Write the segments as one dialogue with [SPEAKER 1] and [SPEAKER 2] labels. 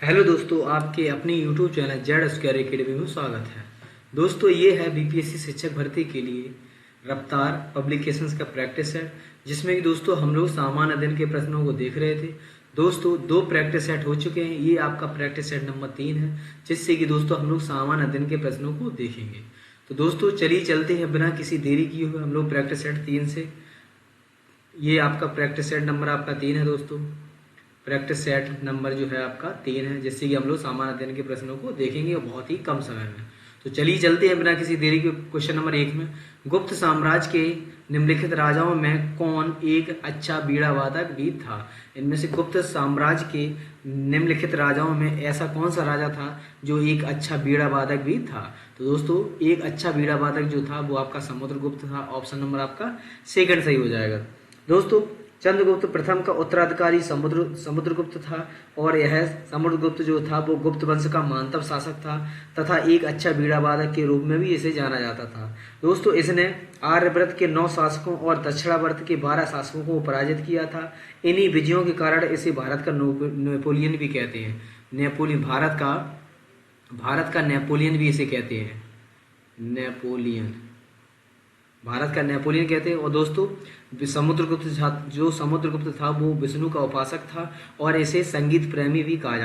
[SPEAKER 1] Hello दोस्तों, आपके अपने YouTube channel Z square academy में स्वागत है। दोस्तों, ये है बीपीएससी शिक्षक भर्ती के लिए रफ्तार पब्लिकेशंस का प्रैक्टिस सेट, जिसमें कि दोस्तों हम लोग सामान्य अध्ययन के प्रश्नों को देख रहे थे। दोस्तों, 2 प्रैक्टिस सेट हो चुके हैं। ये आपका प्रैक्टिस सेट नंबर 3 है, जिससे कि दोस्तों हम लोग सामान्य अध्ययन के प्रश्नों को देखेंगे। तो दोस्तों चलिए चलते हैं बिना किसी देरी किए हुए हम लोग प्रैक्टिस सेट 3 से। ये आपका प्रैक्टिस सेट नंबर आपका 3 है दोस्तों। प्रैक्टिस सेट नंबर जो है आपका 3 है, जिससे कि हम लोग सामान्य अध्ययन के प्रश्नों को देखेंगे और बहुत ही कम समय में। तो चलिए चलते हैं बिना किसी देरी के क्वेश्चन नंबर 1 में। गुप्त साम्राज्य के निम्नलिखित राजाओं में कौन एक अच्छा बीड़ा वादक भी था? इनमें से गुप्त साम्राज्य के निम्नलिखित राजाओं में ऐसा कौन सा राजा था जो एक अच्छा बीड़ा वादक भी था? तो दोस्तों एक अच्छा बीड़ा वादक जो था वो आपका समुद्रगुप्त था। ऑप्शन नंबर आपका सेकंड सही हो जाएगा। दोस्तों चंद्रगुप्त प्रथम का उत्तराधिकारी समुद्रगुप्त था, और यह समुद्रगुप्त जो था वो गुप्त वंश का महानतम शासक था तथा एक अच्छा बीड़ा वादक के रूप में भी इसे जाना जाता था। दोस्तों इसने आर्यव्रत के 9 शासकों और दक्षिणावर्त के 12 शासकों को पराजित किया था। इन्हीं विजयों के कारण इसे भारत का नेपोलियन भी कहते हैं। भारत का नेपोलियन भी इसे कहते हैं। भारत का नेपोलियन कहते हैं। और दोस्तों समुद्रगुप्त था वो विष्णु का उपासक था, और इसे संगीत प्रेमी भी कहा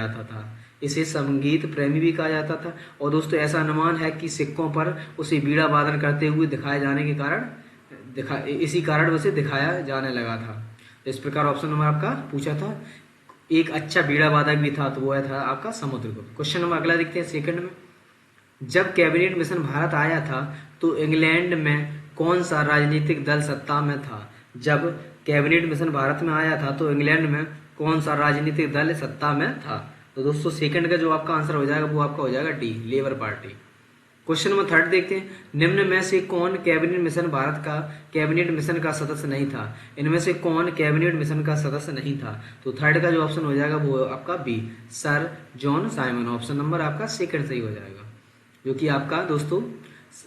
[SPEAKER 1] जाता था। और दोस्तों ऐसा अनुमान है कि सिक्कों पर उसे बीड़ा वादन करते हुए दिखाए जाने के कारण इसी कारण उसे दिखाया जाने लगा था। इस प्रकार ऑप्शन नंबर आपका पूछा था, एक अच्छा बीड़ा वादक भी था, तो वो था आपका समुद्रगुप्त। क्वेश्चन नंबर अगला देखते हैं सेकंड में। जब कैबिनेट मिशन भारत आया था तो इंग्लैंड में कौन सा राजनीतिक दल सत्ता में था? जब कैबिनेट मिशन भारत में आया था तो इंग्लैंड में कौन सा राजनीतिक दल सत्ता में था? तो दोस्तों सेकंड का जो आपका आंसर हो जाएगा वो आपका हो जाएगा D, labour party. Question number 3 देखते हैं। निम्न में से कौन कैबिनेट मिशन भारत का कैबिनेट मिशन का सदस्य नहीं था? इनमें से कौन कैबिनेट मिशन का सदस्य नहीं था? तो थर्ड का जो ऑप्शन हो जाएगा वो आपका B, Sir John Simon. Option number आपका सेकंड सही हो जाएगा, जो कि आपका दोस्तों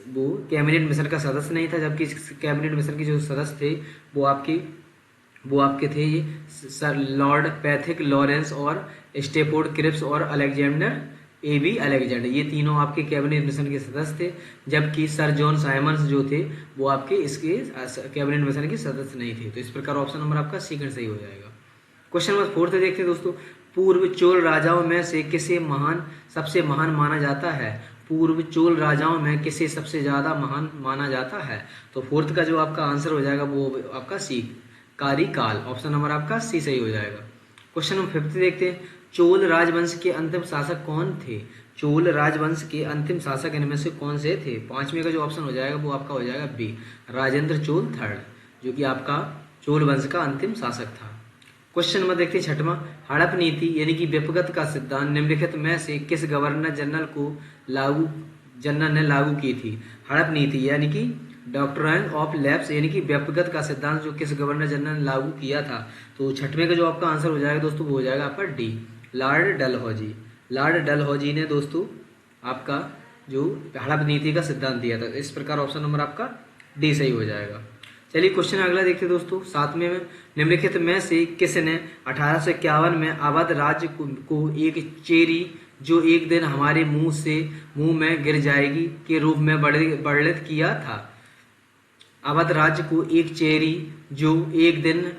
[SPEAKER 1] वो कैबिनेट मिशन का सदस्य नहीं था। जबकि कैबिनेट मिशन के जो सदस्य थे वो आपके थे ये सर लॉर्ड पैथिक लॉरेंस और स्टेफोर्ड क्रिप्स और अलेक्जेंडर, ये तीनों आपके कैबिनेट मिशन के सदस्य थे। जबकि सर जॉन साइमंस जो थे वो आपके इसके कैबिनेट मिशन के सदस्य नहीं थे। तो इस प्रकार ऑप्शन नंबर आपका सेकंड सही हो जाएगा। क्वेश्चन नंबर 4 देखते हैं दोस्तों। पूर्व चोल राजाओं में से किसे सबसे महान माना जाता है? पूर्व चोल राजाओं में किसे सबसे ज्यादा महान माना जाता है? तो फोर्थ का जो आपका आंसर हो जाएगा वो आपका सी, कारिकाल। ऑप्शन नंबर आपका सी सही हो जाएगा। क्वेश्चन नंबर 5 देखते हैं। चोल राजवंश के अंतिम शासक कौन थे? चोल राजवंश के अंतिम शासक इनमें से कौन से थे? 5वें का जो ऑप्शन हो जाएगा वो आपका हो जाएगा बी, राजेंद्र चोल थर्ड, जो कि आपका चोल वंश का अंतिम शासक था। क्वेश्चन नंबर देखते हैं 6वां। हड़प नीति यानी कि व्यपगत का सिद्धांत निम्नलिखित में से किस गवर्नर जनरल ने लागू की थी? हड़प नीति यानी कि डॉक्ट्राइन ऑफ लैप्स यानी कि व्यपगत का सिद्धांत जो किस गवर्नर जनरल ने लागू किया था? तो 6वें का जो आपका आंसर हो जाएगा दोस्तों वो हो जाएगा आपका D, Lord Dalhousie. Lord Dalhousie ने दोस्तों आपका जो हड़प नीति का सिद्धांत दिया था। इस प्रकार ऑप्शन नंबर आपका डी सही हो जाएगा। चलिए क्वेश्चन अगला देखते हैं दोस्तों। 7वें में निम्नलिखित में से किसने 1851 में अवध राज्य को एक चेरी जो एक दिन हमारे मुंह में गिर जाएगी के रूप में वर्णित किया था? अवध राज्य को एक चेरी जो एक दिन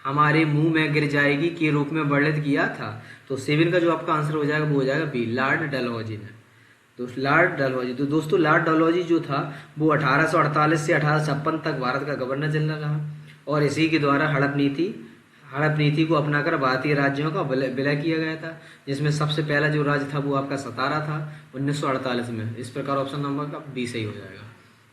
[SPEAKER 1] हमारे मुंह में गिर जाएगी के रूप में वर्णित किया था। तो 7 का जो आपका आंसर हो जाएगा वो हो जाएगा बी, लॉर्ड डलहौजी ने। लॉर्ड डलहौजी, तो दोस्तों लॉर्ड डलहौजी जो था वो 1848 से 1856 तक भारत का गवर्नर जनरल रहा, और इसी के द्वारा हड़प नीति को अपनाकर भारतीय राज्यों का विलय किया गया था, जिसमें सबसे पहला जो राज्य था वो आपका सतारा था 1948 में। इस प्रकार ऑप्शन नंबर का बी सही हो जाएगा।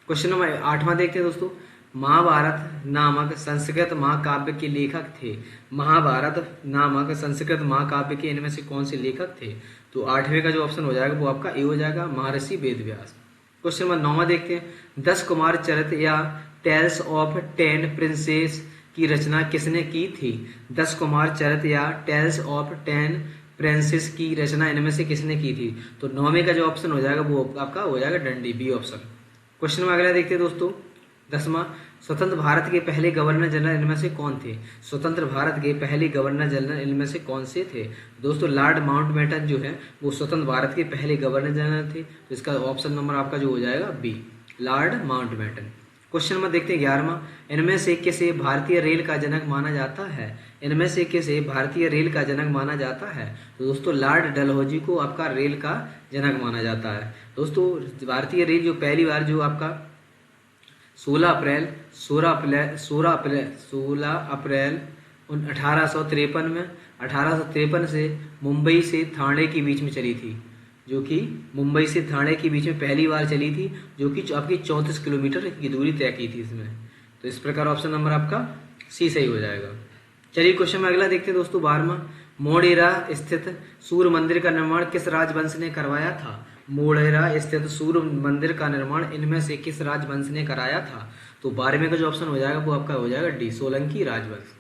[SPEAKER 1] क्वेश्चन नंबर 8वां देखते हैं दोस्तों। महाभारत नामक संस्कृत महाकाव्य के लेखक थे? महाभारत नामक संस्कृत महाकाव्य के इनमें से कौन से लेखक थे? तो 8वें का जो ऑप्शन हो जाएगा वो आपका ए हो जाएगा, महर्षि वेदव्यास। क्वेश्चन नंबर 9वां देखते हैं। 10 कुमार चरित या टेल्स ऑफ 10 प्रिंसेस की रचना किसने की थी? 10 कुमार चरित या टेल्स ऑफ 10 प्रिंसेस की रचना इनमें से किसने की थी? तो 9वें का जो ऑप्शन हो जाएगा वो आपका हो जाएगा डंडी, बी ऑप्शन। क्वेश्चन में अगला देखते हैं दोस्तों। 10वां, स्वतंत्र भारत के पहले गवर्नर जनरल इनमें से कौन थे? स्वतंत्र भारत के पहले गवर्नर जनरल इनमें से कौन से थे? दोस्तों लॉर्ड माउंटबेटन जो है वो स्वतंत्र भारत के पहले गवर्नर जनरल थे। तो इसका ऑप्शन नंबर आपका जो हो जाएगा B, Lord Mountbatten. Question number देखते हैं 11वां, इनमें से किसे भारतीय रेल का जनक माना जाता है? इनमें से किसे भारतीय रेल का जनक माना जाता है? तो दोस्तों लॉर्ड डलहौजी को आपका रेल का जनक माना जाता है। दोस्तों भारतीय रेल जो पहली बार जो आपका 16 अप्रैल 1853 में 1853 से मुंबई से ठाणे के बीच में चली थी, जो कि मुंबई से ठाणे के बीच में पहली बार चली थी, जो कि आपकी 34 किलोमीटर की दूरी तय की थी इसमें। तो इस प्रकार ऑप्शन नंबर आपका सी सही हो जाएगा। चलिए क्वेश्चन में अगला देखते हैं दोस्तों 12वां, मोढेरा स्थित सूर्य मंदिर का निर्माण किस राजवंश ने करवाया था? मोढेरा स्थित सूर्य मंदिर का निर्माण इनमें से किस राजवंश ने कराया था? तो 12वें का जो ऑप्शन हो जाएगा वो आपका हो जाएगा डी, सोलंकी राजवंश।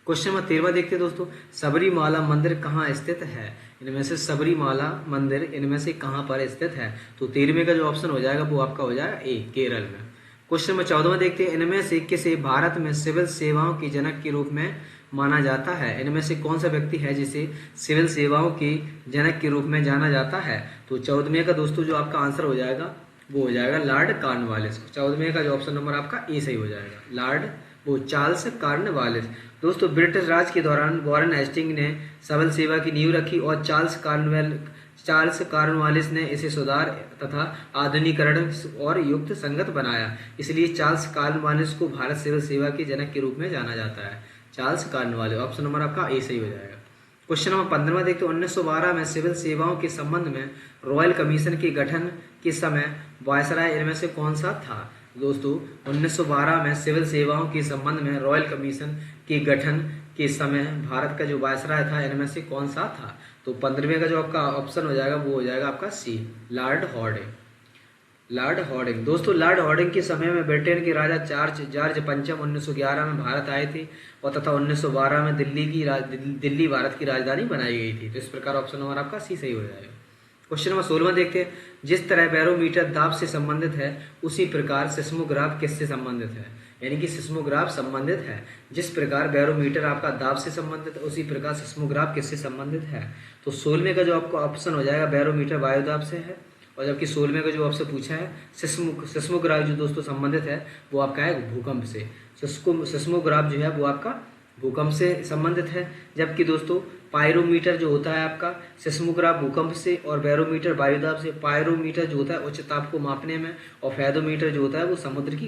[SPEAKER 1] क्वेश्चन नंबर 13वां देखते हैं दोस्तों, सबरीमाला मंदिर कहाँ स्थित है? इनमें से सबरीमाला मंदिर इनमें से कहाँ पर स्थित है? तो 13वें का जो ऑप्शन हो जाएगा वो आपका हो जाएगा ए, केरल में। क्वेश्चन नंबर 14वां देखते हैं, इनमें से किसे भारत में सिविल सेवाओं के जनक के रूप में माना जाता है? इनमें से कौन सा व्यक्ति है जिसे सिविल सेवाओं के जनक के रूप में जाना जाता है? तो 14वें का दोस्तों जो आपका आंसर हो जाएगा वो हो जाएगा लॉर्ड कॉर्नवालिस। 14वें का जो ऑप्शन नंबर आपका ए सही हो जाएगा, लॉर्ड वो चार्ल्स कॉर्नवालिस। दोस्तों ब्रिटिश राज के दौरान वॉरेन हेस्टिंग ने सिविल सेवा की नींव रखी और चार्ल्स कॉर्नवालिस ने इसे सुधार तथा आधुनिकीकरण और युक्त संगत बनाया। इसलिए चार्ल्स कॉर्नवालिस को भारत सिविल सेवा के जनक के रूप में जाना जाता है, चार्ल्स कॉर्नवालिस। ऑप्शन नंबर आपका ए सही हो जाएगा। क्वेश्चन नंबर 15वां देखते हैं, 1912 में सिविल सेवाओं के संबंध में रॉयल कमीशन के गठन के समय वायसराय इनमें से कौन सा था? दोस्तों 1912 में सिविल सेवाओं के संबंध में रॉयल कमीशन के गठन के समय भारत का जो वायसराय था इनमें से कौन सा था? तो 15वें का जो आपका ऑप्शन हो जाएगा वो हो जाएगा आपका सी, लॉर्ड हॉर्डिंग। Lord Harding. दोस्तों लॉर्ड हॉर्डिंग के समय में ब्रिटेन के राजा जॉर्ज पंचम 1911 में भारत आए थे और तथा 1912 में दिल्ली भारत की राजधानी बनाई गई थी। तो इस प्रकार ऑप्शन नंबर आपका सी सही हो जाएगा। क्वेश्चन नंबर 16 देखते हैं, जिस तरह बैरोमीटर दाब से संबंधित है उसी प्रकार सिस्मोग्राफ किससे संबंधित है? यानी कि सिस्मोग्राफ संबंधित है, जिस प्रकार बैरोमीटर आपका दाब से संबंधित है उसी प्रकार सिस्मोग्राफ किससे संबंधित है? तो 16वें का जो आपका ऑप्शन हो जाएगा बैरोमीटर वायुदाब से है, और जबकि 16वें का जो आपसे पूछा है सिस्मोग्राफ जो दोस्तों संबंधित है वो आपका है भूकंप से। सिस्मोग्राफ जो है वो आपका भूकंप से संबंधित है, जबकि दोस्तों पायरोमीटर जो होता है आपका सिस्मोग्राफ भूकंप से और बैरोमीटर वायुदाब से। पायरोमीटर जो होता है उच्च ताप को मापने में और फेदोमीटर जो होता है वो समुद्र की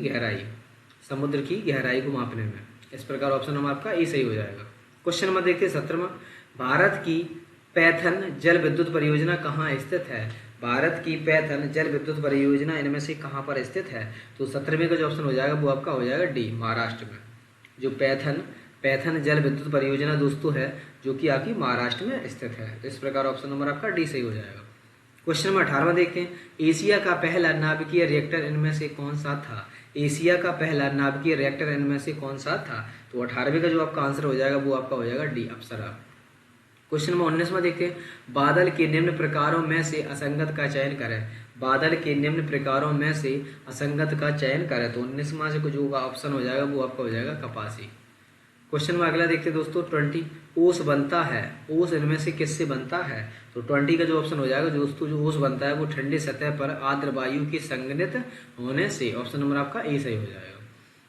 [SPEAKER 1] गहराई को मापने में। इस प्रकार ऑप्शन नंबर आपका ए सही हो जाएगा। क्वेश्चन नंबर देखते हैं 17वां, भारत की पैथन जल विद्युत परियोजना कहाँ स्थित है? भारत की पैथन जल विद्युत परियोजना इनमें से कहाँ पर स्थित है? तो 17वें का जो ऑप्शन हो जाएगा वो आपका हो जाएगा डी, महाराष्ट्र में। जो पैथन जल विद्युत परियोजना दोस्तों है जो कि आपकी महाराष्ट्र में स्थित है। तो इस प्रकार ऑप्शन नंबर आपका डी सही हो जाएगा। क्वेश्चन नंबर 18वां देखते हैं, एशिया का पहला नाभिकीय रिएक्टर इनमें से कौन सा था? एशिया का पहला नाभिकीय रिएक्टर इनमें से कौन सा था? तो 18वें का जो आपका आंसर हो जाएगा वो आपका हो जाएगा डी, अप्सरा। क्वेश्चन नंबर 19वां देखते हैं, बादल के निम्न प्रकारों में से असंगत का चयन करें। बादल के निम्न प्रकारों में से असंगत का चयन करें। तो 19वां से जो ऑप्शन हो जाएगा वो आपका हो जाएगा कपासी। क्वेश्चन में अगला देखते हैं दोस्तों 20, ओस बनता है, ओस इनमें से किससे बनता है? तो 20 का जो ऑप्शन हो जाएगा दोस्तों जो ओस बनता है वो ठंडी सतह पर आर्द्र वायु के संघनित होने से। ऑप्शन नंबर आपका ए सही हो जाएगा।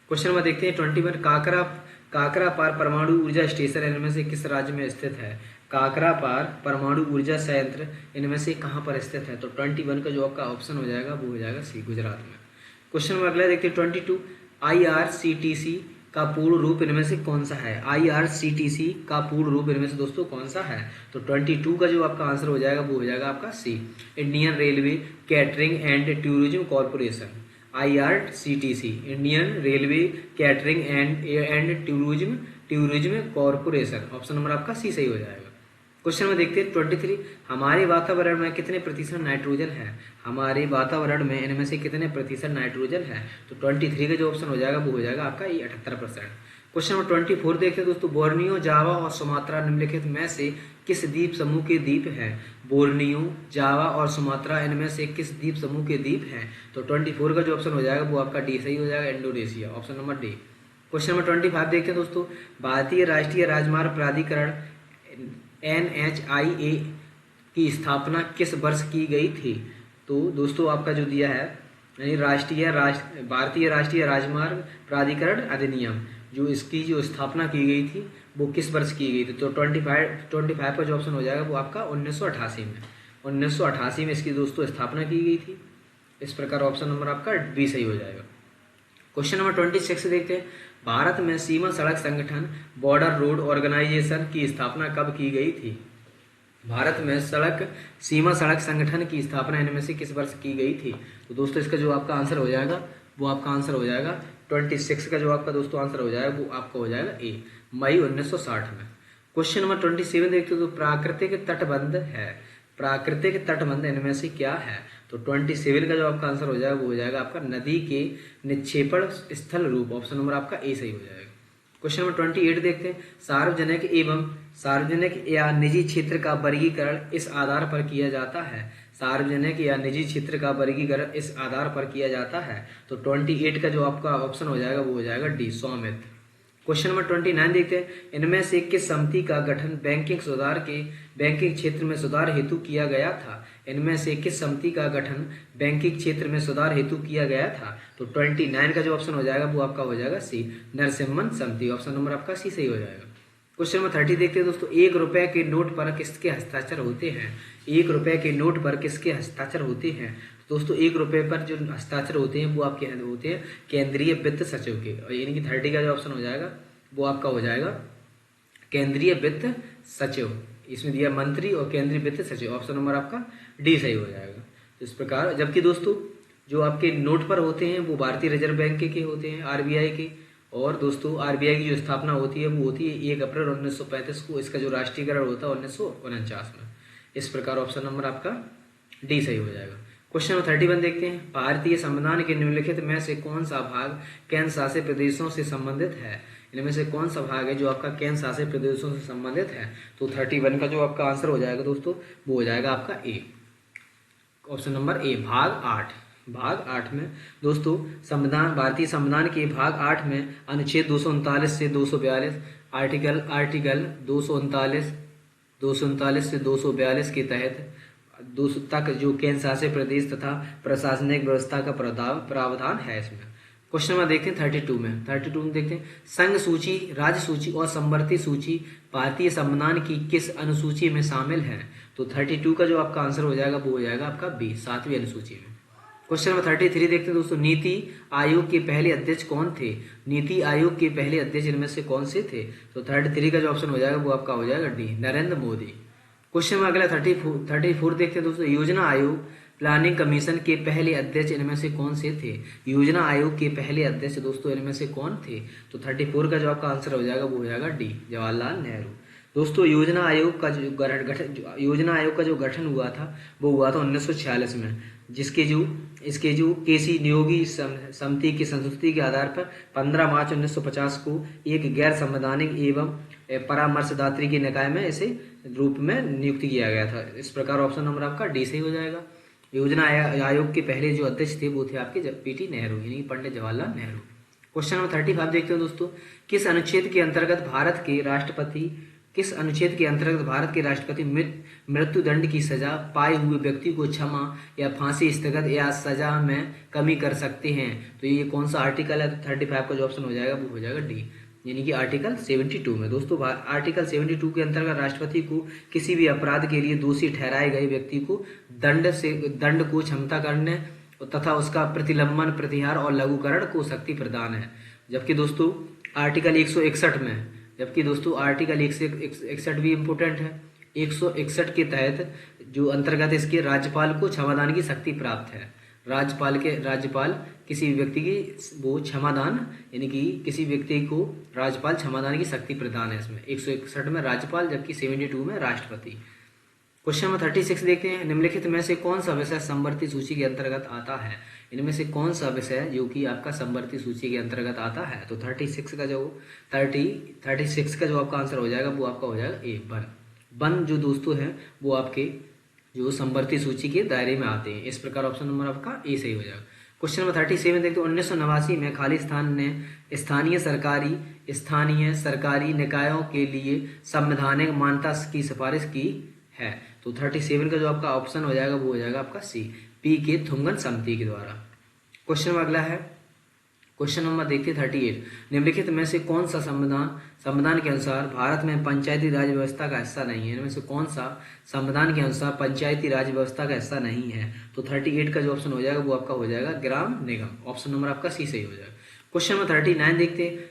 [SPEAKER 1] क्वेश्चन नंबर देखते हैं 21, काकरा पार परमाणु ऊर्जा स्टेशन इनमें से किस राज्य में स्थित है? काकरा पार परमाणु ऊर्जा संयंत्र इनमें से कहाँ पर स्थित है? तो 21 का जो आपका ऑप्शन हो जाएगा वो हो जाएगा सी, गुजरात में। क्वेश्चन नंबर अगला देखते हैं 22, IRCTC का पूर्ण रूप इनमें से कौन सा है? IRCTC का पूर्ण रूप इनमें से दोस्तों कौन सा है? तो 22 का जो आपका आंसर हो जाएगा वो हो जाएगा आपका C, Indian railway catering and tourism corporation. IRCTC Indian railway catering and tourism corporation. Option number आपका सी सही हो जाएगा। क्वेश्चन में देखते हैं 23, हमारे वातावरण में कितने प्रतिशत नाइट्रोजन है? हमारे वातावरण में इनमें से कितने प्रतिशत नाइट्रोजन है? तो 23 का जो ऑप्शन हो जाएगा वो हो जाएगा आपका ये 78%। क्वेश्चन नंबर 24 देखते हैं दोस्तों, बोर्नियो, जावा और सुमात्रा निम्नलिखित में से किस द्वीप समूह के द्वीप हैं? बोर्नियो, जावा और सुमात्रा इनमें से किस द्वीप समूह के द्वीप हैं? तो 24 का जो ऑप्शन हो जाएगा वो आपका डी सही हो जाएगा, Indonesia, option number D. Question number 25 देखते हैं दोस्तों, भारतीय राष्ट्रीय राजमार्ग प्राधिकरण NHIA की स्थापना किस वर्ष की गई थी? तो दोस्तों आपका जो दिया है यानी भारतीय राष्ट्रीय राजमार्ग प्राधिकरण अधिनियम, जो इसकी जो स्थापना की गई थी वो किस वर्ष की गई थी? तो 25 का जो ऑप्शन हो जाएगा वो आपका 1988 में, 1988 में इसकी दोस्तों स्थापना की गई थी। इस प्रकार ऑप्शन नंबर आपका बी सही हो जाएगा। क्वेश्चन नंबर 26 देखते हैं, भारत में सीमा सड़क संगठन बॉर्डर रोड ऑर्गेनाइजेशन की स्थापना कब की गई थी? भारत में सीमा सड़क संगठन की स्थापना इनमें से किस वर्ष की गई थी? तो दोस्तों इसका जो आपका आंसर हो जाएगा वो आपका आंसर हो जाएगा 26 का जो आपका दोस्तों आंसर हो जाएगा वो आपका हो जाएगा ए, मई 1960 में। क्वेश्चन नंबर 27 देखते हो, तो प्राकृतिक तटबंध है, प्राकृतिक तटबंध इनमें से क्या है? तो 27 का जो आपका आंसर हो जाएगा वो हो जाएगा आपका नदी के निक्षेपण स्थल रूप, ऑप्शन नंबर आपका ए सही हो जाएगा। क्वेश्चन नंबर 28 देखते हैं, सार्वजनिक या निजी क्षेत्र का वर्गीकरण इस आधार पर किया जाता है? सार्वजनिक या निजी क्षेत्र का वर्गीकरण इस आधार पर किया जाता है? तो 28 का जो आपका ऑप्शन हो जाएगा वो हो जाएगा डी, स्वामित्व। क्वेश्चन नंबर 29 देखते हैं, इनमें से किस समिति का गठन बैंकिंग क्षेत्र में सुधार हेतु किया गया था? इनमें से किस समिति का गठन बैंकिंग क्षेत्र में सुधार हेतु किया गया था? तो 29 का जो ऑप्शन हो जाएगा वो आपका हो जाएगा सी, नरसिम्हन समिति, ऑप्शन नंबर आपका सी सही हो जाएगा। क्वेश्चन नंबर 30 देखते हैं दोस्तों, 1 रुपए के नोट पर किसके हस्ताक्षर होते हैं? 1 रुपए के नोट पर किसके हस्ताक्षर होते हैं? दोस्तों 1 रुपए पर जो हस्ताक्षर होते हैं वो आपके होते हैं केंद्रीय वित्त सचिव के, और यानी कि 30 का जो ऑप्शन हो जाएगा वो आपका हो जाएगा केंद्रीय वित्त सचिव, इसमें दिया मंत्री और केंद्रीय वित्त सचिव, ऑप्शन नंबर आपका डी सही हो जाएगा। तो इस प्रकार, जबकि दोस्तों जो आपके नोट पर होते हैं वो भारतीय रिजर्व बैंक के होते हैं, RBI के, और दोस्तों RBI की जो स्थापना होती है वो होती है 1 अप्रैल 1935 को, इसका जो राष्ट्रीयकरण होता है 1949 में। इस प्रकार ऑप्शन नंबर आपका डी सही हो जाएगा। क्वेश्चन नंबर 31 देखते हैं, भारतीय संविधान के निम्नलिखित में से कौन सा भाग केंद्र शासित प्रदेशों से संबंधित है? इनमें से कौन सा भाग है जो आपका केंद्र शासित प्रदेशों से संबंधित है? तो 31 का जो आपका आंसर हो जाएगा दोस्तों वो हो जाएगा आपका ए, ऑप्शन नंबर ए, भाग 8। भाग 8 में दोस्तों भारतीय संविधान के भाग 8 में अनुच्छेद 239 से 242, आर्टिकल 239 से 242 के तहत 200 तक जो केंद्र शासित प्रदेश तथा प्रशासनिक व्यवस्था का प्रावधान है इसमें। क्वेश्चन नंबर देखते हैं 32 में देखते हैं, संघ सूची, राज्य सूची और संवर्ती सूची भारतीय संविधान की किस अनुसूची में शामिल है? तो 32 का जो आपका आंसर हो जाएगा वो हो जाएगा आपका बी, 7वीं अनुसूची में। क्वेश्चन नंबर 33 देखते हैं दोस्तों, नीति आयोग के पहले अध्यक्ष कौन थे? नीति आयोग के पहले अध्यक्ष इनमें से कौन से थे? तो 33 का जो ऑप्शन हो जाएगा वो आपका हो जाएगा डी, नरेंद्र मोदी। क्वेश्चन में अगला 34 देखते हैं दोस्तों, योजना आयोग प्लानिंग कमीशन के पहले अध्यक्ष इनमें से कौन से थे? योजना आयोग के पहले अध्यक्ष दोस्तों इनमें से कौन थे? तो 34 का जो आपका आंसर हो जाएगा वो हो जाएगा डी, जवाहरलाल नेहरू। दोस्तों योजना आयोग का जो गठन हुआ था वो हुआ था 1946 में, इसके जो केसी नियोगी समिति की संस्तुति के आधार पर 15 मार्च 1950 को एक गैर संवैधानिक एवं परामर्शदात्री के निकाय में इसे रूप में नियुक्त किया गया था। इस प्रकार ऑप्शन नंबर आपका डी सही हो जाएगा। योजना आयोग के पहले जो अध्यक्ष थे वो थे आपके पीटी नेहरू, यानी पंडित जवाहरलाल नेहरू। क्वेश्चन नंबर 35 देखते हो दोस्तों, किस अनुच्छेद के अंतर्गत भारत के राष्ट्रपति मृत्युदंड की सजा पाए हुए व्यक्ति को क्षमा या फांसी स्थगित या सजा में कमी कर सकते हैं? तो ये कौन सा आर्टिकल है? तो 35 का जो ऑप्शन हो जाएगा वो हो जाएगा डी, यानी कि आर्टिकल 72 में। दोस्तों आर्टिकल 72 के अंतर्गत राष्ट्रपति को किसी भी अपराध के लिए दोषी ठहराए गए व्यक्ति को दंड को क्षमता करने तथा उसका प्रतिलंबन, प्रतिहार और लघुकरण को शक्ति प्रदान है। जबकि दोस्तों आर्टिकल 161 भी इम्पोर्टेंट है। 161 के तहत जो अंतर्गत इसके राज्यपाल को क्षमादान की शक्ति प्राप्त है। राज्यपाल किसी व्यक्ति की वो क्षमादान, यानी कि किसी व्यक्ति को राज्यपाल क्षमादान की शक्ति प्रदान है इसमें 161 में राज्यपाल, जबकि 72 में राष्ट्रपति। क्वेश्चन नंबर 36 देखते हैं, निम्नलिखित में से कौन सा विषय समवर्ती सूची के अंतर्गत आता है। इनमें से कौन सा विषय जो कि आपका समवर्ती सूची के अंतर्गत आता है। तो 36 का जो 36 का जो आपका आंसर हो जाएगा वो आपका हो जाएगा ए, वन। वन जो दोस्तों हैं वो आपके जो समवर्ती सूची के दायरे में आते हैं। इस प्रकार ऑप्शन नंबर आपका ए सही हो जाएगा। क्वेश्चन नंबर 37 देखते हैं, 1989 में खाली स्थान ने स्थानीय सरकारी निकायों के लिए संवैधानिक मान्यता की सिफारिश की है। तो 37 का जो आपका ऑप्शन हो जाएगा वो हो जाएगा आपका सी, पी के थुंगन समिति के द्वारा। क्वेश्चन नंबर अगला है, क्वेश्चन नंबर देखते 38, निम्नलिखित में से कौन सा संविधान के अनुसार भारत में पंचायती राज व्यवस्था का हिस्सा नहीं है। इनमें से कौन सा संविधान के अनुसार पंचायती राज व्यवस्था का हिस्सा नहीं है। तो 38 का जो ऑप्शन हो जाएगा वो आपका हो जाएगा ग्राम निगम। ऑप्शन नंबर आपका सी सही हो जाएगा। क्वेश्चन नंबर 39 देखते हैं,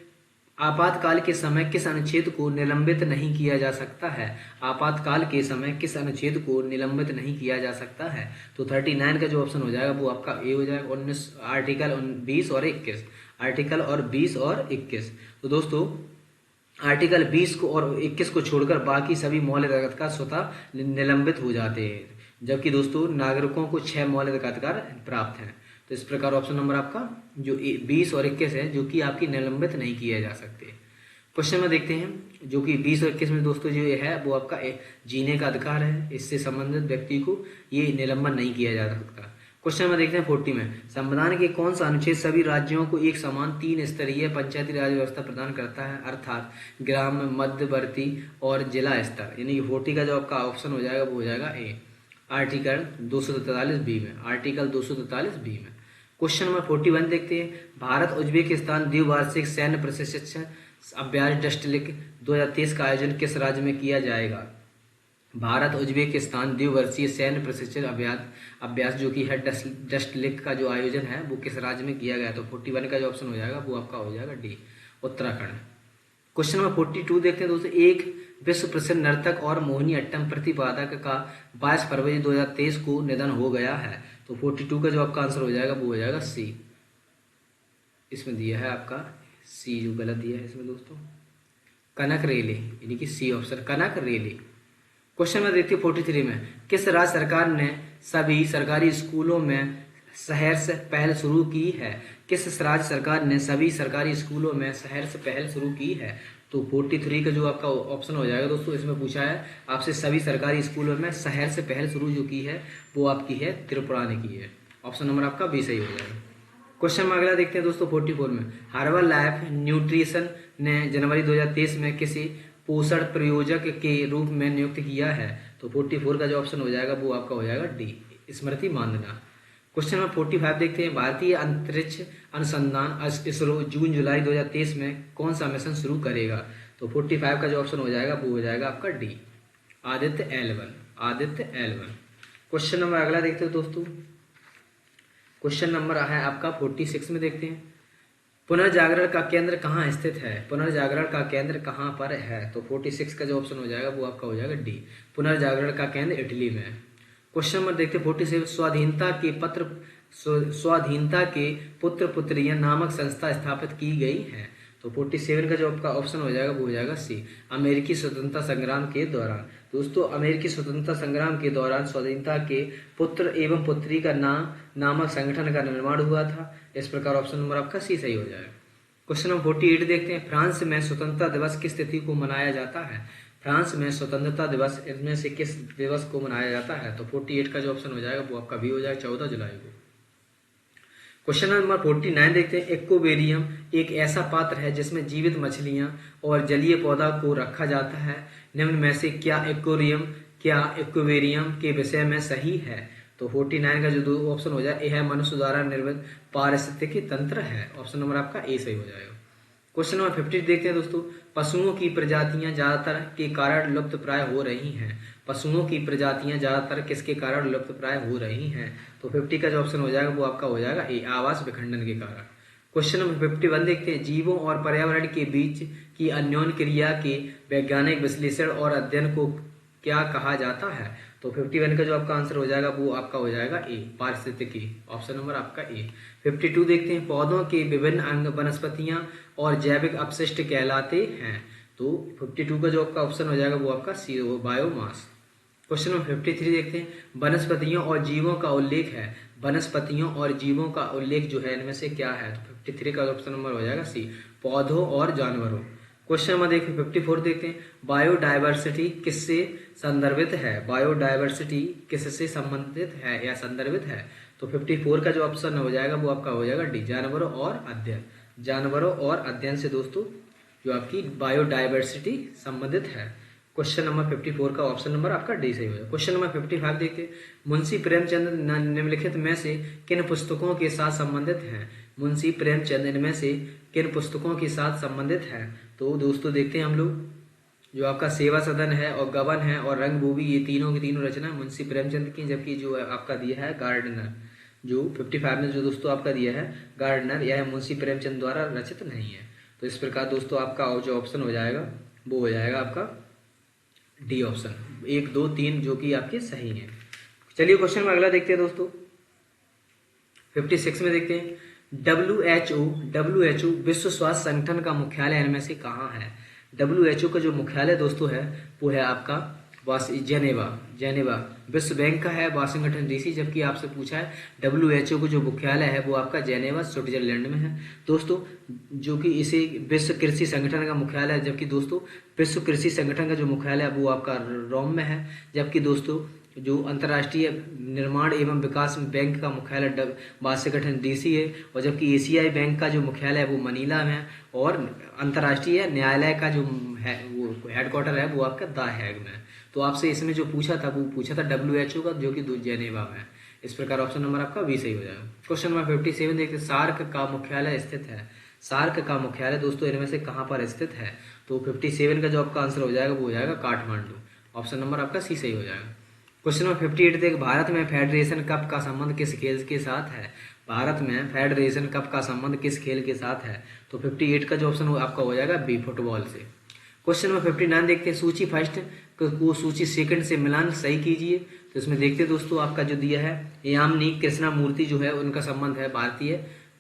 [SPEAKER 1] आपातकाल के समय किस अनुच्छेद को निलंबित नहीं किया जा सकता है। आपातकाल के समय किस अनुच्छेद को निलंबित नहीं किया जा सकता है। तो 39 का जो ऑप्शन हो जाएगा वो आपका ए हो जाएगा। 19 आर्टिकल 20 और 21, आर्टिकल और 20 और 21। तो दोस्तों आर्टिकल 20 को और 21 को छोड़कर बाकी सभी मौलिक अधिकार स्वतः निलंबित हो जाते हैं, जबकि दोस्तों नागरिकों को 6 मौलिक अधिकार प्राप्त हैं। तो इस प्रकार ऑप्शन नंबर आपका जो 20 और 21 है जो कि आपकी निलंबित नहीं किए जा सकते। क्वेश्चन में देखते हैं जो कि 20 और 21 में दोस्तों जो ये है वो आपका जीने का अधिकार है, इससे संबंधित व्यक्ति को ये निलंबन नहीं किया जा सकता। क्वेश्चन में देखते हैं 40 में, संविधान के कौन सा अनुच्छेद सभी राज्यों को एक समान 3 स्तरीय पंचायती राज व्यवस्था प्रदान करता है, अर्थात ग्राम, मध्यवर्ती और जिला स्तर। यानी कि 40 का जो आपका ऑप्शन हो जाएगा वो हो जाएगा ए, आर्टिकल 243 बी में, आर्टिकल 243 बी में। क्वेश्चन नंबर 41 देखते हैं, भारत उज्बेकिस्तान द्विवार्षिक सैन्य प्रशिक्षण अभ्यास डस्टलिक 2023 का आयोजन किस राज्य में किया जाएगा। भारत उज्बेकिस्तान द्विवर्षीय सैन्य प्रशिक्षण अभ्यास जो कि है डस्टलिक का जो आयोजन है वो किस राज्य में किया गया। तो 41 का जो ऑप्शन हो जाएगा वो आपका हो जाएगा डी, उत्तराखंड। क्वेश्चन नंबर 42 देखते हैं दोस्तों, एक विश्व प्रसिद्ध नर्तक और मोहिनी अट्टम प्रतिपादक का 22 फरवरी 2023 को निधन हो गया है। तो 42 का जो आपका आंसर हो जाएगा वो हो जाएगा सी। इसमें दिया है आपका सी, जो गलत दिया है इसमें दोस्तों कनक रेले, यानी कि सी ऑप्शन कनक रेले। क्वेश्चन में देखते हैं 43 में, किस राज्य सरकार ने सभी सरकारी स्कूलों में सहर्ष पहल शुरू की है। किस राज्य सरकार ने सभी सरकारी स्कूलों में सहर्ष पहल शुरू की है। तो 43 का जो आपका ऑप्शन हो जाएगा दोस्तों, इसमें पूछा है आपसे सभी सरकारी स्कूलों में सहर्ष पहल शुरू जो की है वो आपकी है त्रिपुरा ने की है। ऑप्शन नंबर आपका बी सही हो जाएगा। क्वेश्चन में अगला देखते हैं दोस्तों 44 में, हर्बल लाइफ न्यूट्रिशन ने जनवरी 2023 में किसी पोषण प्रयोजक के रूप में नियुक्त किया है। तो 44 का जो ऑप्शन हो जाएगा वो आपका हो जाएगा डी, स्मृति मानधना। क्वेश्चन नंबर 45 देखते हैं, भारतीय अंतरिक्ष अनुसंधान इसरो जून जुलाई 2023 में कौन सा मिशन शुरू करेगा। तो 45 का जो ऑप्शन हो जाएगा वो हो जाएगा आपका D, Aditya L1, Aditya L1। Question number अगला देखते हैं दोस्तों, क्वेश्चन नंबर है आपका 46 में देखते हैं, पुनर्जागरण का केंद्र कहाँ स्थित है। पुनर्जागरण का केंद्र कहाँ पर है। तो 46 का जो ऑप्शन हो जाएगा वो आपका हो जाएगा डी, पुनर्जागरण का केंद्र इटली में है। क्वेश्चन नंबर देखते हैं 47, स्वाधीनता के पुत्र पुत्रियां नामक संस्था स्थापित की गई है। तो 47 का जो आपका ऑप्शन हो जाएगा वो हो जाएगा सी, अमेरिकी स्वतंत्रता संग्राम के दौरान। दोस्तों अमेरिकी स्वतंत्रता संग्राम के दौरान स्वाधीनता के पुत्र एवं पुत्री का नामक संगठन का निर्माण हुआ था। इस प्रकार ऑप्शन नंबर आपका सी सही हो जाएगा। क्वेश्चन नंबर 48 देखते हैं, फ्रांस में स्वतंत्रता दिवस किस तिथि को मनाया जाता है। फ्रांस में स्वतंत्रता दिवस इनमें से किस दिवस को मनाया जाता है। तो 48 का जो ऑप्शन हो जाएगा वो आपका भी हो जाएगा 14 जुलाई को। क्वेश्चन नंबर 49 देखते हैं, एक्वेरियम एक ऐसा पात्र है जिसमें जीवित मछलियां और जलीय पौधा को रखा जाता है। निम्न में से क्या एक्वेरियम के विषय में सही है। तो 49 का जो दो ऑप्शन हो जाए, यह मनुष्य द्वारा निर्मित पारिस्थितिकी तंत्र है। ऑप्शन नंबर आपका ए सही हो जाएगा। क्वेश्चन नंबर 50 देखते हैं दोस्तों, पशुओं की प्रजातियां ज्यादातर के कारण लुप्त प्राय हो रही हैं। पशुओं की प्रजातियां ज्यादातर किसके कारण लुप्त प्राय हो रही हैं। तो 50 का जो ऑप्शन हो जाएगा वो आपका हो जाएगा ए, आवास विखंडन के कारण। क्वेश्चन नंबर 51 देखते हैं, जीवों और पर्यावरण के बीच की अन्योन्य क्रिया के वैज्ञानिक विश्लेषण और अध्ययन को क्या कहा जाता है। तो 51 का जो आपका आंसर हो जाएगा वो आपका हो जाएगा ए, पारिस्थितिकी। ऑप्शन नंबर आपका ए। 52 देखते हैं, पौधों के विभिन्न अंग वनस्पतियां और जैविक अपशिष्ट कहलाते हैं। तो 52 का जो आपका ऑप्शन हो जाएगा वो आपका सी, बायोमास। क्वेश्चन नंबर 53 देखते हैं, वनस्पतियों और जीवों का उल्लेख है, वनस्पतियों और जीवों का उल्लेख जो है इनमें से क्या है? तो 53 का ऑप्शन नंबर हो जाएगा सी, पौधों और जानवरों। क्वेश्चन नंबर देखिए 54 देखते हैं, बायोडायवर्सिटी किससे संदर्भित है? बायोडायवर्सिटी किससे संबंधित है या संदर्भित है? तो 54 का जो ऑप्शन हो जाएगा वो आपका हो जाएगा डी, जानवरों और अध्ययन। जानवरों और अध्ययन से दोस्तों जो आपकी बायोडायवर्सिटी संबंधित है। क्वेश्चन नंबर 54 का ऑप्शन नंबर आपका डी सही हो जाएगा। क्वेश्चन नंबर 55 देखते हैं, मुंशी प्रेमचंद निम्नलिखित में से किन पुस्तकों के साथ संबंधित हैं? मुंशी प्रेमचंद इनमें से किन पुस्तकों के साथ संबंधित हैं? तो दोस्तों देखते हैं हम लोग, जो आपका सेवा सदन है और गबन है और रंगभूमि, ये तीनों की तीनों रचना मुंशी प्रेमचंद की, जबकि जो आपका दिया है गार्डनर, जो 55 में जो दोस्तों आपका दिया है गार्डनर, यह मुंशी प्रेमचंद द्वारा रचित नहीं है। तो इस प्रकार दोस्तों आपका जो ऑप्शन हो जाएगा वो हो जाएगा आपका डी ऑप्शन, 1 2 3 जो कि आपके सही है। चलिए क्वेश्चन में अगला देखते हैं दोस्तों, 56 में देखते हैं, WHO विश्व स्वास्थ्य संगठन का मुख्यालय इनमें से कहाँ है? WHO का जो मुख्यालय दोस्तों है वो है आपका जेनेवा। विश्व बैंक का है वाशिंगटन डीसी, जबकि आपसे पूछा है WHO का जो मुख्यालय है वो आपका जेनेवा स्विट्जरलैंड में है दोस्तों, जो कि इसे विश्व कृषि संगठन का मुख्यालय है, जबकि दोस्तों विश्व कृषि संगठन का जो मुख्यालय है वो आपका रोम में है, जबकि दोस्तों जो अंतर्राष्ट्रीय निर्माण एवं विकास बैंक का मुख्यालय वाशिंगटन डीसी है, और जबकि एशियाई बैंक का जो मुख्यालय है वो मनीला में है, और अंतर्राष्ट्रीय न्यायालय का जो है वो हेडक्वार्टर है वो आपका द हैग में है। तो आपसे इसमें जो पूछा था वो पूछा था WHO का, जो कि जेनेवा में है। इस प्रकार ऑप्शन नंबर आपका बी सही हो जाएगा। क्वेश्चन नंबर 57 देखते हैं, सार्क का मुख्यालय स्थित है, सार्क का मुख्यालय दोस्तों इनमें से कहाँ पर स्थित है? तो 57 का जो आपका आंसर हो जाएगा वो हो जाएगा काठमांडू, ऑप्शन नंबर आपका सी सही हो जाएगा। क्वेश्चन नंबर 58 देख, भारत में फेडरेशन कप का संबंध किस खेल के साथ है? भारत में फेडरेशन कप का संबंध किस खेल के साथ है? तो 58 का जो ऑप्शन आपका हो जाएगा बी, फुटबॉल से। क्वेश्चन नंबर 59 देखते हैं, सूची फर्स्ट को सूची सेकंड से मिलान सही कीजिए। तो इसमें देखते हैं दोस्तों आपका जो दिया है, यामिनी कृष्णा मूर्ति जो है उनका संबंध है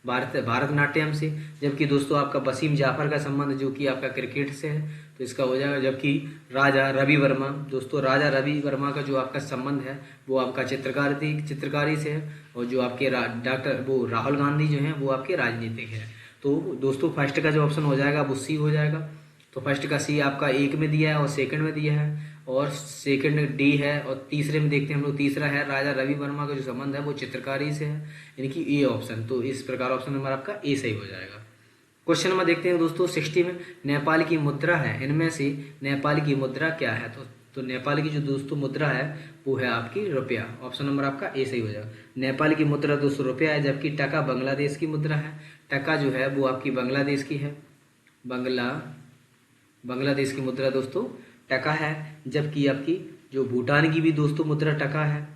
[SPEAKER 1] भारतनाट्यम से, जबकि दोस्तों आपका वसीम जाफर का संबंध जो कि आपका क्रिकेट से है, तो इसका हो जाएगा। जबकि राजा रवि वर्मा दोस्तों, राजा रवि वर्मा का जो आपका संबंध है वो आपका चित्रकारी से है, और जो आपके डॉक्टर वो राहुल गांधी जो हैं वो आपके राजनीतिक है। तो दोस्तों फर्स्ट का जो ऑप्शन हो जाएगा वो सी हो जाएगा। तो फर्स्ट का सी आपका 1 में दिया है और सेकंड में दिया है, और सेकंड डी है, और तीसरे में देखते हैं हम लोग, तीसरा है राजा रवि वर्मा का जो संबंध है वो चित्रकारी से है, यानी कि ए ऑप्शन। तो इस प्रकार ऑप्शन नंबर आपका ए सही हो जाएगा। क्वेश्चन नंबर देखते हैं दोस्तों 60 में, नेपाल की मुद्रा है, इनमें से नेपाल की मुद्रा क्या है? तो नेपाल की जो दोस्तों मुद्रा है वो है आपकी रुपया, ऑप्शन नंबर आपका ए सही हो जाएगा। नेपाल की मुद्रा दोस्तों रुपया है, जबकि टका बांग्लादेश की मुद्रा है, टका जो है वो आपकी बांग्लादेश की है, बांग्लादेश की मुद्रा दोस्तों टका है, जबकि आपकी जो भूटान की भी दोस्तों मुद्रा टका है,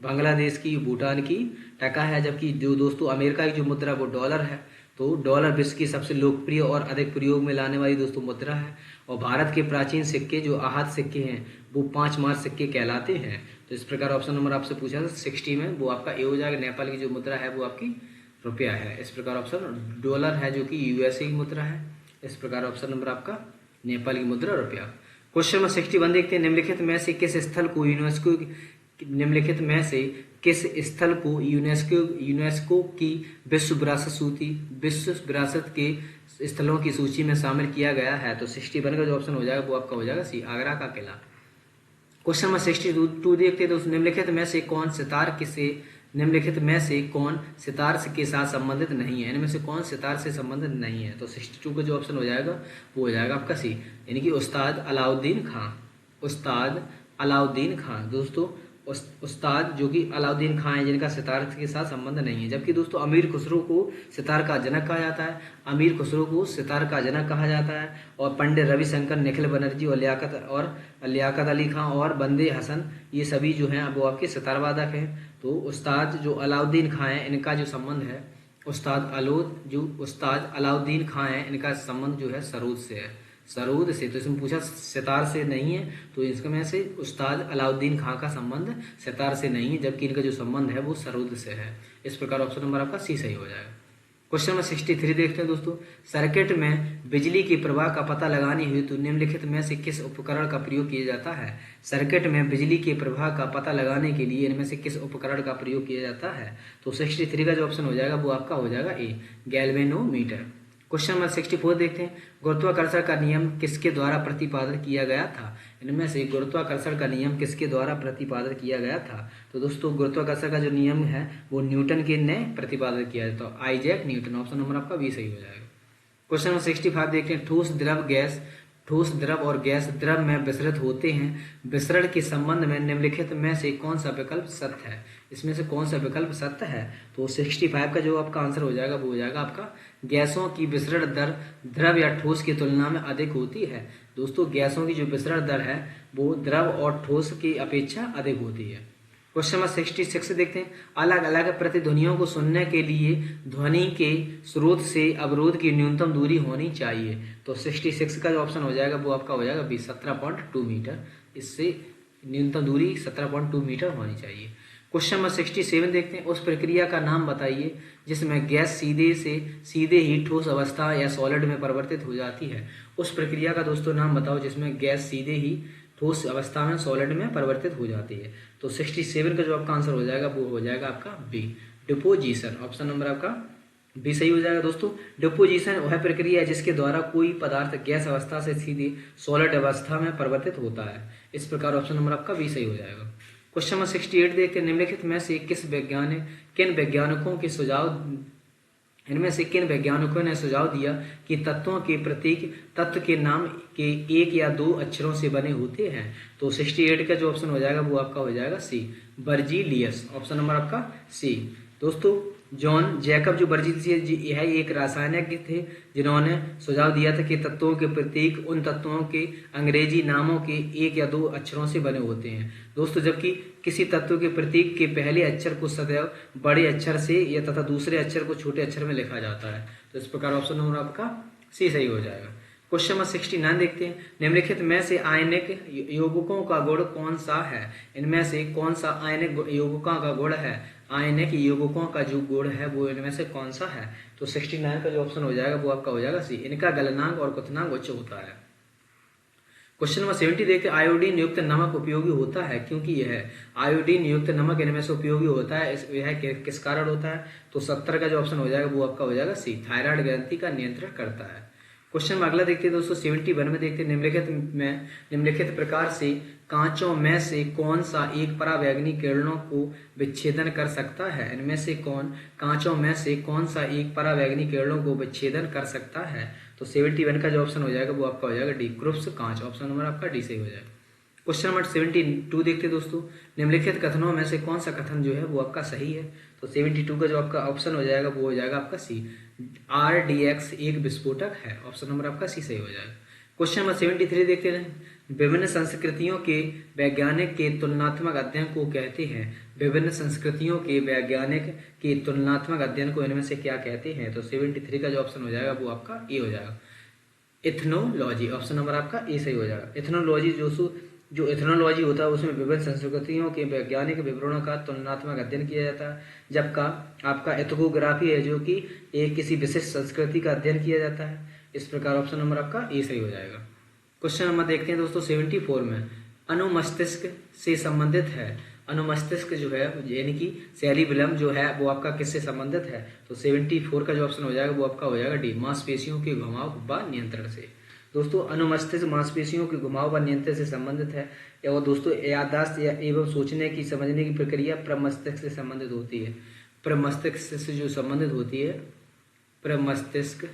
[SPEAKER 1] बांग्लादेश की भूटान की टका है, जबकि जो दोस्तों अमेरिका की जो मुद्रा वो डॉलर है। तो डॉलर विश्व की सबसे लोकप्रिय और अधिक प्रयोग में लाने वाली दोस्तों मुद्रा है, और भारत के प्राचीन सिक्के जो आहत सिक्के हैं वो 5 मार्च सिक्के कहलाते हैं। तो इस प्रकार ऑप्शन नंबर आपसे पूछा था 60 में वो आपका ए हो जाएगा। नेपाल की जो मुद्रा है वो आपकी रुपया है। इस प्रकार ऑप्शन डॉलर है जो कि यूएसए की मुद्रा है। इस प्रकार ऑप्शन नंबर आपका नेपाल की मुद्रा रुपया। क्वेश्चन नंबर 61 देखते हैं, निम्नलिखित में से किस स्थल को यूनेस्को की विश्व विरासत के स्थलों की सूची में शामिल किया गया है? तो 61 का जो ऑप्शन हो जाएगा वो आपका हो जाएगा सी, आगरा का किला। क्वेश्चन नंबर 62 देखते हैं दोस्तों, निम्नलिखित में से कौन सितार के साथ संबंधित नहीं है? इनमें से कौन सितार से संबंधित नहीं है? तो 62 का जो ऑप्शन हो जाएगा वो हो जाएगा आपका सी, यानी कि उस्ताद अलाउद्दीन खां दोस्तों, उस्ताद जो कि अलाउद्दीन खां है जिनका सितार के साथ संबंध नहीं है। जबकि दोस्तों अमीर खुसरो को सितार का जनक कहा जाता है, और पंडित रविशंकर, निखिल बनर्जी और लियाकत अली खां और बंदे हसन, ये सभी जो हैं वो आपके सितार वादक हैं। तो उस्ताद जो अलाउद्दीन खां है इनका जो संबंध है, उस्ताद अलाउद्दीन खां है इनका संबंध जो है सरोद से। तो इसमें पूछा सितार से नहीं है, तो इसमें से उस्ताद अलाउद्दीन खां का संबंध सितार से नहीं है, जबकि इनका जो संबंध है वो सरोद से है। इस प्रकार ऑप्शन नंबर आपका सी सही हो जाएगा। क्वेश्चन नंबर 63 देखते हैं दोस्तों। सर्किट में बिजली के प्रवाह का पता लगाने हेतु निम्नलिखित में से किस उपकरण का प्रयोग किया जाता है। सर्किट में बिजली के प्रवाह का पता लगाने के लिए इनमें से किस उपकरण का प्रयोग किया जाता है। तो 63 का जो ऑप्शन हो जाएगा वो आपका हो जाएगा ए, गैल्वेनोमीटर। क्वेश्चन नंबर 64 देखते हैं। गुरुत्वाकर्षण का नियम किसके द्वारा प्रतिपादन किया गया था। इनमें से गुरुत्वाकर्षण का नियम किसके द्वारा प्रतिपादन किया गया था। तो दोस्तों गुरुत्वाकर्षण का जो नियम है वो न्यूटन के ने प्रतिपादन किया है, तो आइजैक न्यूटन। ऑप्शन नंबर आपका बी सही हो जाएगा। क्वेश्चन नंबर 65 देखते हैं। ठोस द्रव गैस, ठोस द्रव और गैस द्रव में विसरित होते हैं। विसरण के संबंध में निम्नलिखित में से कौन सा विकल्प सत्य है। इसमें से कौन सा विकल्प सत्य है। तो 65 का जो आपका आंसर हो जाएगा वो हो जाएगा आपका गैसों की विसरण दर द्रव या ठोस की तुलना में अधिक होती है। दोस्तों गैसों की जो विसरण दर है वो द्रव और ठोस की अपेक्षा अधिक होती है। क्वेश्चन नंबर 66 देखते हैं। अलग अलग प्रतिध्वनियों को सुनने के लिए ध्वनि के स्रोत से अवरोध की न्यूनतम दूरी होनी चाहिए। तो 66 का जो ऑप्शन हो जाएगा वो आपका हो जाएगा बी, 17.2 मीटर। इससे न्यूनतम दूरी 17.2 मीटर होनी चाहिए। क्वेश्चन नंबर 67 देखते हैं। उस प्रक्रिया का नाम बताइए जिसमें गैस सीधे ही ठोस अवस्था या सॉलिड में परिवर्तित हो जाती है। उस प्रक्रिया का दोस्तों नाम बताओ जिसमें गैस सीधे ही ठोस अवस्था में सॉलिड में परिवर्तित हो जाती है। तो 67 का जो आपका आंसर हो जाएगा वो हो जाएगा आपका बी, डिपोजिशन। ऑप्शन नंबर आपका बी सही हो जाएगा दोस्तों। डिपोजिशन वह प्रक्रिया है जिसके द्वारा कोई पदार्थ गैस अवस्था से सीधे सॉलिड अवस्था में परिवर्तित होता है। इस प्रकार ऑप्शन नंबर आपका बी सही हो जाएगा। क्वेश्चन नंबर 68 देखते हैं। निम्नलिखित में से किन वैज्ञानिकों के सुझाव इनमें से किन वैज्ञानिकों ने सुझाव दिया कि तत्वों के प्रतीक तत्व के नाम के एक या दो अक्षरों से बने होते हैं। तो 68 का जो ऑप्शन हो जाएगा वो आपका हो जाएगा सी, बर्जीलियस। ऑप्शन नंबर आपका सी। दोस्तों जॉन जैकब जो बर्जीलियस यह एक रासायनिक थे जिन्होंने सुझाव दिया था कि तत्वों के प्रतीक उन तत्वों के अंग्रेजी नामों के एक या दो अक्षरों से बने होते हैं। दोस्तों जबकि किसी तत्व के प्रतीक के पहले अक्षर को सदैव बड़े अक्षर से या तथा दूसरे अक्षर को छोटे अक्षर में लिखा जाता है। तो इस प्रकार ऑप्शन नंबर आपका सी सही हो जाएगा। क्वेश्चन नंबर 69 देखते हैं। निम्नलिखित में से आयनिक यौगिकों का गुण कौन सा है। इनमें से कौन सा आयनिक यौगिकों का गुण है। आयनिक यौगिकों का जो गुण है वो इनमें से कौन सा है। तो 69 का जो ऑप्शन हो जाएगा वो आपका हो जाएगा सी, इनका गलनांक और क्वथनांक उच्च होता है। क्वेश्चन नंबर 70 देखते हैं। आयोडीन युक्त नमक उपयोगी होता है क्योंकि यह आयोडीन युक्त नमक इनमें से उपयोगी होता है। यह किस कारण होता है। तो 70 का जो ऑप्शन हो जाएगा वो आपका हो जाएगा सी, थायराइड ग्रंथि का नियंत्रण करता है। क्वेश्चन में अगला देखते हैं दोस्तों 71 में देखते हैं। निम्नलिखित प्रकार से कांचों में से कौन सा एक परावैंगनी किरणों को विच्छेदन कर सकता है। इनमें से कांचों में से कौन सा एक परावैंगनी किरणों को विच्छेदन कर सकता है। तो 71 का जो ऑप्शन हो जाएगा वो आपका हो जाएगा डी, क्रुप्स कांच। ऑप्शन नंबर आपका डी सही हो जाएगा। क्वेश्चन नंबर 72 देखते हैं दोस्तों। निम्नलिखित कथनों में से कौन सा कथन जो है वो आपका सही है। तो 72 का जो आपका ऑप्शन हो जाएगा वो हो जाएगा आपका सी, RDX एक विस्फोटक है। ऑप्शन नंबर आपका सी सही हो जाएगा। क्वेश्चन नंबर 73 देखते हैं। विभिन्न संस्कृतियों के वैज्ञानिक के तुलनात्मक अध्ययन को कहते हैं। विभिन्न संस्कृतियों के वैज्ञानिक के तुलनात्मक अध्ययन को इनमें से क्या कहते हैं। तो 73 का जो ऑप्शन हो जाएगा वो आपका ए हो जाएगा, इथनोलॉजी। ऑप्शन नंबर आपका ए सही हो जाएगा। इथनोलॉजी जो इथनोलॉजी होता है उसमें विभिन्न संस्कृतियों के वैज्ञानिक विवरणों का तुलनात्मक अध्ययन किया जाता है। जबकि आपका एथोग्राफी है जो कि एक किसी विशिष्ट संस्कृति का अध्ययन किया जाता है। इस प्रकार ऑप्शन नंबर आपका ए सही हो जाएगा। क्वेश्चन नंबर देखते हैं दोस्तों 74 में। अनुमस्तिष्क से संबंधित है। अनुमस्तिष्क जो है यानी कि सेरिबेलम जो है वो आपका किससे संबंधित है। तो 74 का जो ऑप्शन हो जाएगा वो आपका हो जाएगा डी, मांसपेशियों के घुमाव व नियंत्रण से। दोस्तों अनुमस्तिष्क मांसपेशियों के घुमाव व नियंत्रण से संबंधित है। और दोस्तों याददाश्त एवं सोचने की समझने की प्रक्रिया प्रमस्तिष्क से संबंधित होती है। प्रमस्तिष्क से जो संबंधित होती है, प्रमस्तिष्क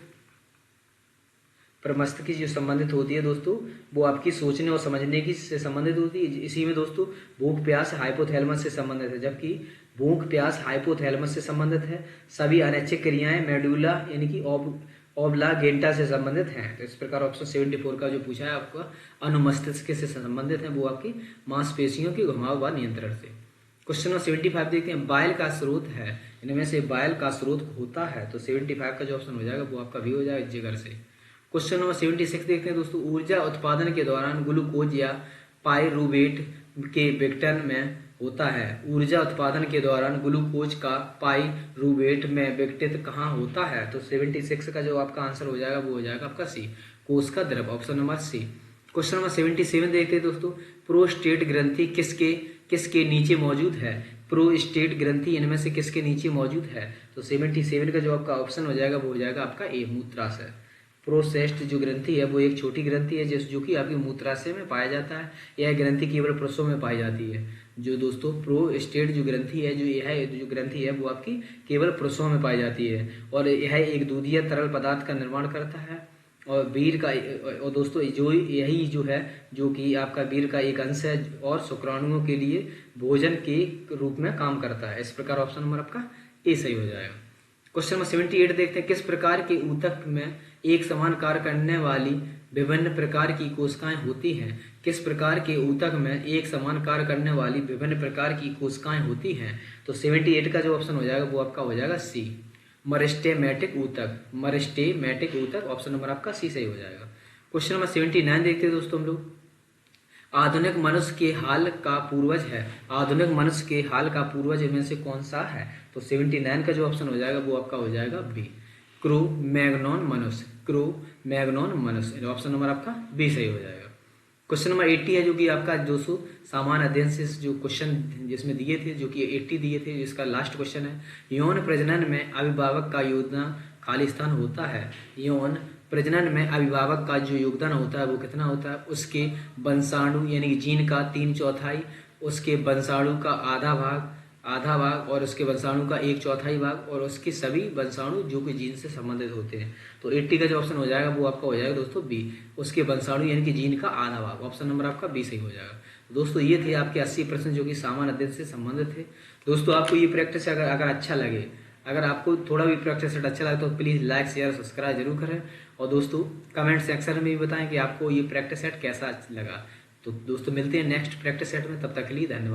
[SPEAKER 1] की जो संबंधित होती है दोस्तों वो आपकी सोचने और समझने की से संबंधित होती है। इसी में दोस्तों भूख प्यास हाइपोथैलेमस से संबंधित है। जबकि भूख प्यास हाइपोथैलेमस से संबंधित है। सभी अनैच्छिक क्रियाएं मेडुला यानी कि ओब्लागेंटा से संबंधित हैं। तो इस प्रकार ऑप्शन 74 का जो पूछा है आपका अनुमस्तिष्क से संबंधित है वो आपकी मांसपेशियों के घुमाव व नियंत्रण से। क्वेश्चन नंबर 75 देखते हैं। बाइल का स्रोत है। इनमें से बाइल का स्रोत होता है। तो 75 का जो ऑप्शन हो जाएगा वो आपका भी हो जाएगा जिगर से। क्वेश्चन नंबर 76 देखते हैं दोस्तों। ऊर्जा उत्पादन के दौरान ग्लूकोज या पायरुवेट के विघटन में होता है। ऊर्जा उत्पादन के दौरान ग्लूकोज का पाइरूवेट में विघटित कहाँ होता है? तो 76 का जो आपका आंसर हो जाएगा वो हो जाएगा आपका सी, कोश का द्रव, option number C. Question number 77 देखते हैं दोस्तों। प्रोस्टेट ग्रंथि किसके किसके नीचे मौजूद है? प्रोस्टेट ग्रंथि इनमें से किसके नीचे मौजूद है? तो 77 का जो आपका ऑप्शन हो जाएगा वो हो जाएगा आपका ए, मूत्राशय। प्रोस्टेट जो ग्रंथि है वो एक छोटी ग्रंथि है जो कि आपकी मूत्राशय में पाया जाता है। यह ग्रंथि केवल पुरुषों में पाई जाती है। जो दोस्तों प्रोस्टेट जो ग्रंथि है, जो ग्रंथि है वो आपकी केवल पुरुषों में पाई जाती है और यह एक दूधिया तरल पदार्थ का निर्माण करता है और वीर का, और दोस्तों जो यही जो है जो कि आपका वीर का एक अंश है और शुक्राणुओं के लिए भोजन के रूप में काम करता है। इस प्रकार ऑप्शन नंबर आपका ए सही हो जाएगा। क्वेश्चन नंबर 78 देखते हैं। किस प्रकार के ऊतक में एक समान कार्य करने वाली विभिन्न प्रकार की कोशिकाएं होती हैं? किस प्रकार के ऊतक में एक समान कार्य करने वाली विभिन्न प्रकार की कोशिकाएं होती हैं? तो 78 का जो ऑप्शन हो जाएगा वो आपका हो जाएगा सी, मरिस्टेमेटिक ऊतक। मरिस्टेमेटिक ऊतक, ऑप्शन नंबर आपका सी सही हो जाएगा। क्वेश्चन नंबर 79 देखते हैं दोस्तों हम लोग। आधुनिक मनुष्य के हाल का पूर्वज है। आधुनिक मनुष्य के हाल का पूर्वज इनमें से कौन सा है? तो 79 का जो ऑप्शन हो जाएगा वो आपका हो जाएगा बी, क्रो-मैग्नोन मनुष्य। क्रो-मैग्नोन मनुष्य, ऑप्शन नंबर आपका बी सही हो जाएगा। क्वेश्चन नंबर 80 है जो कि आपका 200 सामान्य अध्ययन से जो क्वेश्चन जिसमें दिए थे, जो कि 80 दिए थे, जिसका लास्ट क्वेश्चन है। यौन प्रजनन में अभिभावक का योगदान खाली स्थान होता है। यौन प्रजनन में अभिभावक का जो योगदान होता है वो कितना होता है? उसके वंशाणु यानी कि जीन का 3/4, उसके वंशाणु का आधा भाग और उसके वंशाणु का 1/4 भाग और उसके सभी वंशाणु जो कि जीन से संबंधित होते हैं। तो 80 का जो ऑप्शन हो जाएगा वो आपका हो जाएगा दोस्तों बी, उसके वंशाणु यानी कि जीन का आधा भाग, ऑप्शन नंबर आपका बी सही हो जाएगा। दोस्तों ये थे आपके 80 प्रश्न जो कि सामान्य अध्ययन से संबंधित थे। दोस्तों आपको ये प्रैक्टिस अगर अच्छा लगे, अगर आपको थोड़ा भी प्रैक्टिस सेट अच्छा लगे तो प्लीज़ लाइक शेयर सब्सक्राइब जरूर करें और दोस्तों कमेंट सेक्शन में भी बताएं कि आपको ये प्रैक्टिस सेट कैसा लगा। तो दोस्तों मिलते हैं नेक्स्ट प्रैक्टिस सेट में, तब तक के लिए धन्यवाद।